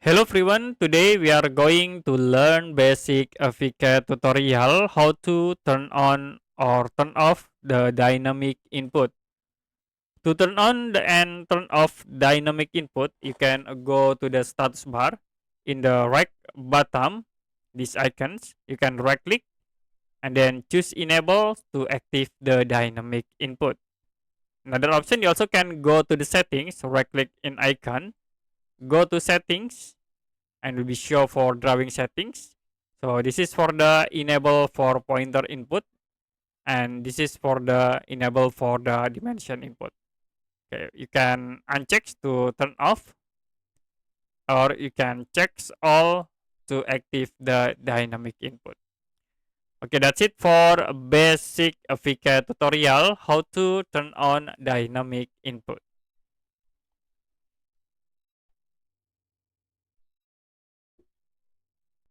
Hello everyone, today we are going to learn basic AviCAD tutorial how to turn on or turn off the dynamic input. To turn on and turn off dynamic input, you can go to the status bar in the right bottom, these icons. You can right click and then choose enable to active the dynamic input. Another option, you also can go to the settings, right click in icon, go to settings and will be show for drawing settings. So this is for the enable for pointer input and this is for the enable for the dimension input. Okay, you can uncheck to turn off or you can check all to active the dynamic input. Okay, that's it for basic AviCAD tutorial how to turn on dynamic input.